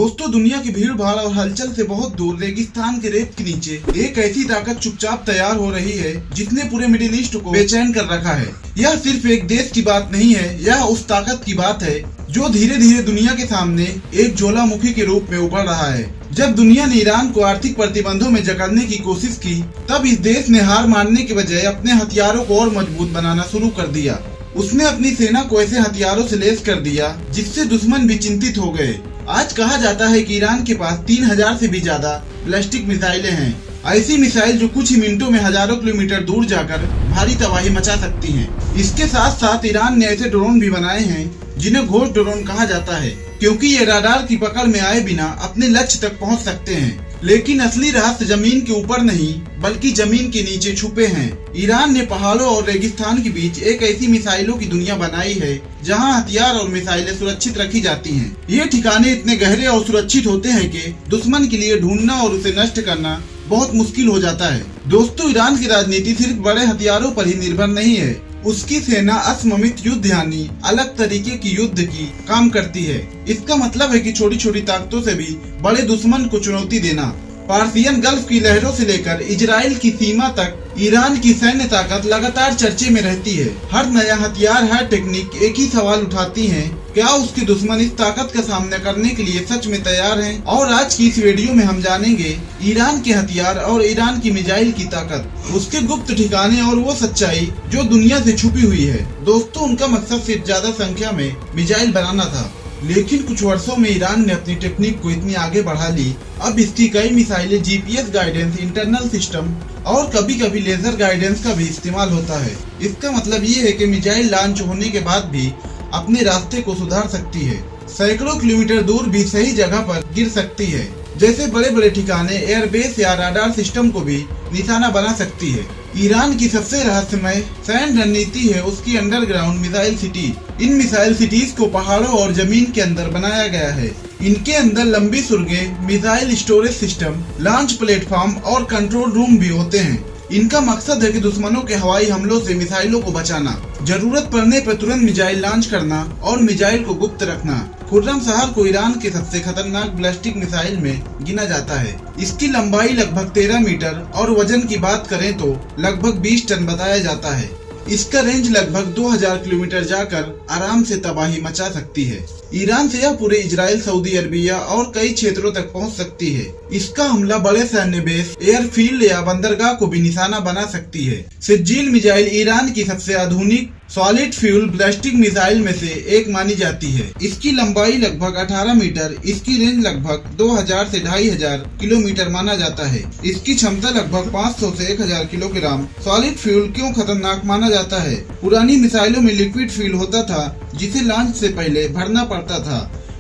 दोस्तों, दुनिया की भीड़ भाड़ और हलचल से बहुत दूर रेगिस्तान के रेत के नीचे एक ऐसी ताकत चुपचाप तैयार हो रही है जिसने पूरे मिडिल ईस्ट को बेचैन कर रखा है। यह सिर्फ एक देश की बात नहीं है, यह उस ताकत की बात है जो धीरे धीरे दुनिया के सामने एक ज्वालामुखी के रूप में उभर रहा है। जब दुनिया ने ईरान को आर्थिक प्रतिबंधों में जकड़ने की कोशिश की, तब इस देश ने हार मानने के बजाय अपने हथियारों को और मजबूत बनाना शुरू कर दिया। उसने अपनी सेना को ऐसे हथियारों से लैस कर दिया जिससे दुश्मन भी चिंतित हो गए। आज कहा जाता है कि ईरान के पास 3000 से भी ज्यादा बैलिस्टिक मिसाइलें हैं। ऐसी मिसाइल जो कुछ ही मिनटों में हजारों किलोमीटर दूर जाकर भारी तबाही मचा सकती हैं। इसके साथ साथ ईरान ने ऐसे ड्रोन भी बनाए हैं जिन्हें घोस्ट ड्रोन कहा जाता है, क्योंकि ये राडार की पकड़ में आए बिना अपने लक्ष्य तक पहुंच सकते हैं। लेकिन असली रहस्य जमीन के ऊपर नहीं बल्कि जमीन के नीचे छुपे हैं। ईरान ने पहाड़ों और रेगिस्तान के बीच एक ऐसी मिसाइलों की दुनिया बनाई है जहां हथियार और मिसाइलें सुरक्षित रखी जाती हैं। ये ठिकाने इतने गहरे और सुरक्षित होते हैं कि दुश्मन के लिए ढूंढना और उसे नष्ट करना बहुत मुश्किल हो जाता है। दोस्तों, ईरान की राजनीति सिर्फ बड़े हथियारों पर ही निर्भर नहीं है। उसकी सेना असममित युद्ध यानी अलग तरीके की युद्ध की काम करती है। इसका मतलब है कि छोटी छोटी ताकतों से भी बड़े दुश्मन को चुनौती देना। पर्शियन गल्फ की लहरों से लेकर इजराइल की सीमा तक ईरान की सैन्य ताकत लगातार चर्चे में रहती है। हर नया हथियार, हर टेक्निक एक ही सवाल उठाती है, क्या उसके दुश्मन इस ताकत का सामना करने के लिए सच में तैयार हैं? और आज की इस वीडियो में हम जानेंगे ईरान के हथियार और ईरान की मिसाइल की ताकत, उसके गुप्त ठिकाने और वो सच्चाई जो दुनिया से छुपी हुई है। दोस्तों, उनका मकसद सिर्फ ज्यादा संख्या में मिसाइल बनाना था, लेकिन कुछ वर्षों में ईरान ने अपनी टेक्निक को इतनी आगे बढ़ा ली, अब इसकी कई मिसाइलें जीपीएस गाइडेंस, इंटरनल सिस्टम और कभी कभी लेजर गाइडेंस का भी इस्तेमाल होता है। इसका मतलब ये है कि मिसाइल लॉन्च होने के बाद भी अपने रास्ते को सुधार सकती है, सैकड़ों किलोमीटर दूर भी सही जगह पर गिर सकती है। जैसे बड़े बड़े ठिकाने, एयरबेस या राडार सिस्टम को भी निशाना बना सकती है। ईरान की सबसे रहस्यमय सैन्य रणनीति है उसकी अंडरग्राउंड मिसाइल सिटी। इन मिसाइल सिटीज को पहाड़ों और जमीन के अंदर बनाया गया है। इनके अंदर लंबी सुरंगें, missile storage system, launch platform और कंट्रोल रूम भी होते हैं। इनका मकसद है कि दुश्मनों के हवाई हमलों से मिसाइलों को बचाना, जरूरत पड़ने पर तुरंत मिसाइल लॉन्च करना और मिसाइल को गुप्त रखना। खुर्रमशहर को ईरान के सबसे खतरनाक बैलिस्टिक मिसाइल में गिना जाता है। इसकी लंबाई लगभग 13 मीटर और वजन की बात करें तो लगभग 20 टन बताया जाता है। इसका रेंज लगभग 2000 किलोमीटर जाकर आराम से तबाही मचा सकती है। ईरान से यह पूरे इजराइल, सऊदी अरबिया और कई क्षेत्रों तक पहुंच सकती है। इसका हमला बड़े सैन्य बेस, एयरफील्ड या बंदरगाह को भी निशाना बना सकती है। सिज्जिल मिसाइल ईरान की सबसे आधुनिक सॉलिड फ्यूल बैलिस्टिक मिसाइल में से एक मानी जाती है। इसकी लंबाई लगभग 18 मीटर, इसकी रेंज लगभग 2000 से 2500 किलोमीटर माना जाता है। इसकी क्षमता लगभग 500 से 1000 किलोग्राम। सॉलिड फ्यूल क्यों खतरनाक माना जाता है? पुरानी मिसाइलों में लिक्विड फ्यूल होता था जिसे लॉन्च से पहले भरना पड़ता था,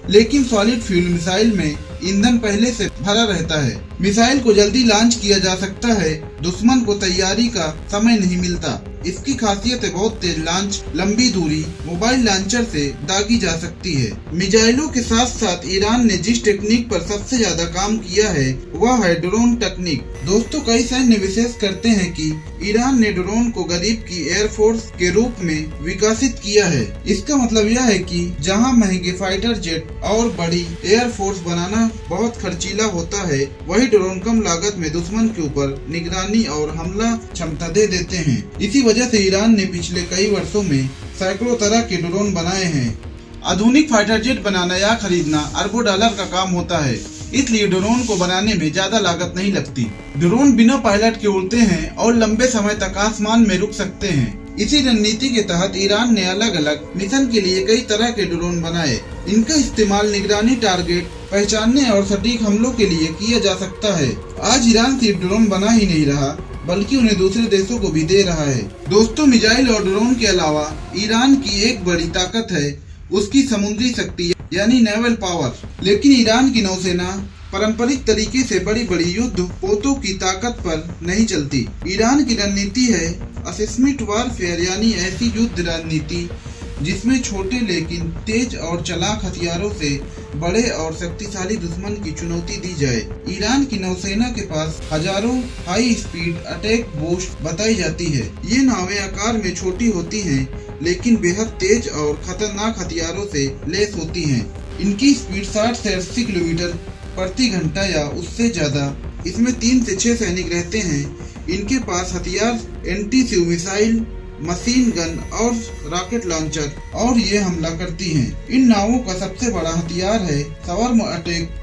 लेकिन सॉलिड फ्यूल मिसाइल में ईंधन पहले से भरा रहता है। मिसाइल को जल्दी लॉन्च किया जा सकता है, दुश्मन को तैयारी का समय नहीं मिलता। इसकी खासियत है बहुत तेज लॉन्च, लंबी दूरी मोबाइल लॉन्चर से दागी जा सकती है। मिसाइलों के साथ साथ ईरान ने जिस टेक्निक पर सबसे ज्यादा काम किया है वह है ड्रोन टेक्निक। दोस्तों, कई सैन्य विशेष करते हैं कि ईरान ने ड्रोन को गरीब की एयरफोर्स के रूप में विकसित किया है। इसका मतलब यह है कि जहां महंगे फाइटर जेट और बड़ी एयरफोर्स बनाना बहुत खर्चीला होता है, वही ड्रोन कम लागत में दुश्मन के ऊपर निगरानी और हमला क्षमता दे देते हैं। इसी वजह से ईरान ने पिछले कई वर्षों में सैकड़ों तरह के ड्रोन बनाए हैं। आधुनिक फाइटर जेट बनाना या खरीदना अरबों डॉलर का काम होता है, इसलिए ड्रोन को बनाने में ज्यादा लागत नहीं लगती। ड्रोन बिना पायलट के उड़ते हैं और लंबे समय तक आसमान में रुक सकते हैं। इसी रणनीति के तहत ईरान ने अलग अलग मिशन के लिए कई तरह के ड्रोन बनाए। इनका इस्तेमाल निगरानी, टारगेट पहचानने और सटीक हमलों के लिए किया जा सकता है। आज ईरान सिर्फ ड्रोन बना ही नहीं रहा बल्कि उन्हें दूसरे देशों को भी दे रहा है। दोस्तों, मिसाइल और ड्रोन के अलावा ईरान की एक बड़ी ताकत है उसकी समुद्री शक्ति यानी नेवल पावर। लेकिन ईरान की नौसेना पारंपरिक तरीके से बड़ी बड़ी युद्ध पोतों की ताकत पर नहीं चलती। ईरान की रणनीति है असिस्मिक वारफेयर यानी ऐसी युद्ध रणनीति जिसमें छोटे लेकिन तेज और चालाक हथियारों से बड़े और शक्तिशाली दुश्मन की चुनौती दी जाए। ईरान की नौसेना के पास हजारों हाई स्पीड अटैक बोट बताई जाती है। ये नावें आकार में छोटी होती हैं लेकिन बेहद तेज और खतरनाक हथियारों से लैस होती हैं। इनकी स्पीड 60 से 80 किलोमीटर प्रति घंटा या उससे ज्यादा। इसमें 3 से 6 सैनिक रहते हैं। इनके पास हथियार एंटी-शिव मिसाइल, मशीन गन और रॉकेट लॉन्चर और ये हमला करती हैं। इन नावों का सबसे बड़ा हथियार है स्वार्म अटैक